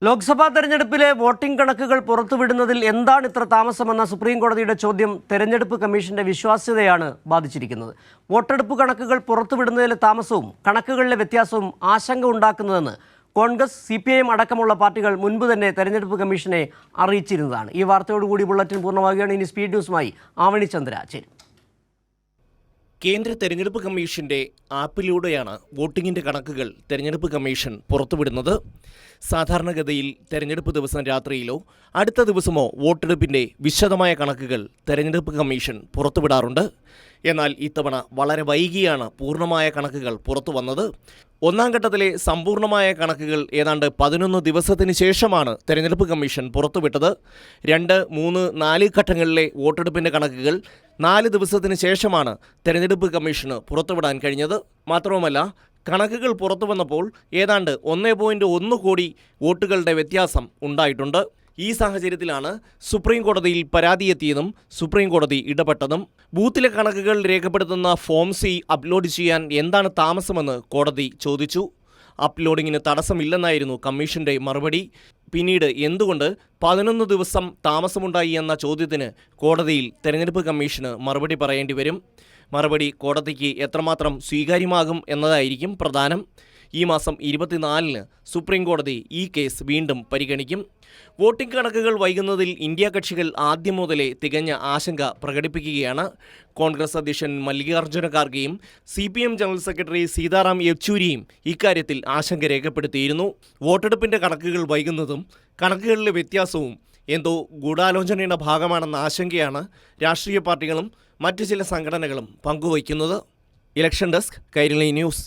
ലോക്സഭാ തെരഞ്ഞെടുപ്പിലെ വോട്ടിംഗ് കണക്കുകൾ പുറത്തുവിടുന്നതിൽ എന്താണ് ഇത്ര താമസമെന്ന സുപ്രീം കോടതിയുടെ ചോദ്യം തെരഞ്ഞെടുപ്പ് കമ്മീഷന്റെ വിശ്വാസ്യതയാണ് ബാധിച്ചിരിക്കുന്നത്. വോട്ടെടുപ്പ് കണക്കുകൾ പുറത്തുവിടുന്നതിലെ താമസവും കണക്കുകളിലെ വ്യത്യാസവും ആശങ്ക ഉണ്ടാക്കുന്നതെന്ന് കോൺഗ്രസ്, CPIM അടക്കമുള്ള പാർട്ടികൾ മുൻപ് തന്നെ തെരഞ്ഞെടുപ്പ് കമ്മീഷനെ അറിയിച്ചിരുന്നതാണ്. ഈ വാർത്തയോടുകൂടി ബുള്ളറ്റിൻ പൂർണ്ണമാകുകയാണ്. ഇനി സ്പീഡ് ന്യൂസുമായി ആവണി ചന്ദ്ര ചേരും. കേന്ദ്ര തെരഞ്ഞെടുപ്പ് കമ്മീഷന്റെ ആപ്പിലൂടെയാണ് വോട്ടിങ്ങിന്റെ കണക്കുകൾ തെരഞ്ഞെടുപ്പ് കമ്മീഷൻ പുറത്തുവിടുന്നത്. സാധാരണഗതിയിൽ തെരഞ്ഞെടുപ്പ് ദിവസം രാത്രിയിലോ അടുത്ത ദിവസമോ വോട്ടെടുപ്പിന്റെ വിശദമായ കണക്കുകൾ തെരഞ്ഞെടുപ്പ് കമ്മീഷൻ പുറത്തുവിടാറുണ്ട്. എന്നാൽ ഇത്തവണ വളരെ വൈകിയാണ് പൂർണ്ണമായ കണക്കുകൾ പുറത്തു വന്നത്. ഒന്നാം ഘട്ടത്തിലെ സമ്പൂർണ്ണമായ കണക്കുകൾ ഏതാണ്ട് 11 ദിവസത്തിന് ശേഷമാണ് തെരഞ്ഞെടുപ്പ് കമ്മീഷൻ പുറത്തുവിട്ടത്. 2, 3, 4 ഘട്ടങ്ങളിലെ വോട്ടെടുപ്പിൻ്റെ കണക്കുകൾ 4 ദിവസത്തിന് ശേഷമാണ് തെരഞ്ഞെടുപ്പ് കമ്മീഷന് പുറത്തുവിടാൻ കഴിഞ്ഞത്. മാത്രവുമല്ല, കണക്കുകൾ പുറത്തു വന്നപ്പോൾ ഏതാണ്ട് 1.1 കോടി വോട്ടുകളുടെ വ്യത്യാസം ഉണ്ടായിട്ടുണ്ട്. ഈ സാഹചര്യത്തിലാണ് സുപ്രീം കോടതിയിൽ പരാതിയെത്തിയതും സുപ്രീം കോടതി ഇടപെട്ടതും. ബൂത്തിലെ കണക്കുകൾ രേഖപ്പെടുത്തുന്ന ഫോം C അപ്ലോഡ് ചെയ്യാൻ എന്താണ് താമസമെന്ന് കോടതി ചോദിച്ചു. അപ്ലോഡിങ്ങിന് തടസ്സമില്ലെന്നായിരുന്നു കമ്മീഷന്റെ മറുപടി. പിന്നീട് എന്തുകൊണ്ട് 11 ദിവസം താമസമുണ്ടായി എന്ന ചോദ്യത്തിന് കോടതിയിൽ തെരഞ്ഞെടുപ്പ് കമ്മീഷന് മറുപടി പറയേണ്ടി വരും. മറുപടി കോടതിക്ക് എത്രമാത്രം സ്വീകാര്യമാകും എന്നതായിരിക്കും പ്രധാനം. ഈ മാസം 24-ന് സുപ്രീം കോടതി ഈ കേസ് വീണ്ടും പരിഗണിക്കും. വോട്ടിംഗ് കണക്കുകൾ വൈകുന്നതിൽ ഇന്ത്യ കക്ഷികൾ ആദ്യം മുതലേ തികഞ്ഞ ആശങ്ക പ്രകടിപ്പിക്കുകയാണ്. കോൺഗ്രസ് അധ്യക്ഷൻ മല്ലികാർജ്ജുന ഖാർഗെയും CPIM ജനറൽ സെക്രട്ടറി സീതാറാം യെച്ചൂരിയും ഇക്കാര്യത്തിൽ ആശങ്ക രേഖപ്പെടുത്തിയിരുന്നു. വോട്ടെടുപ്പിൻ്റെ കണക്കുകൾ വൈകുന്നതും കണക്കുകളിലെ വ്യത്യാസവും എന്തോ ഗൂഢാലോചനയുടെ ഭാഗമാണെന്ന ആശങ്കയാണ് രാഷ്ട്രീയ പാർട്ടികളും മറ്റു ചില സംഘടനകളും പങ്കുവയ്ക്കുന്നത്. Election desk, Kairali news.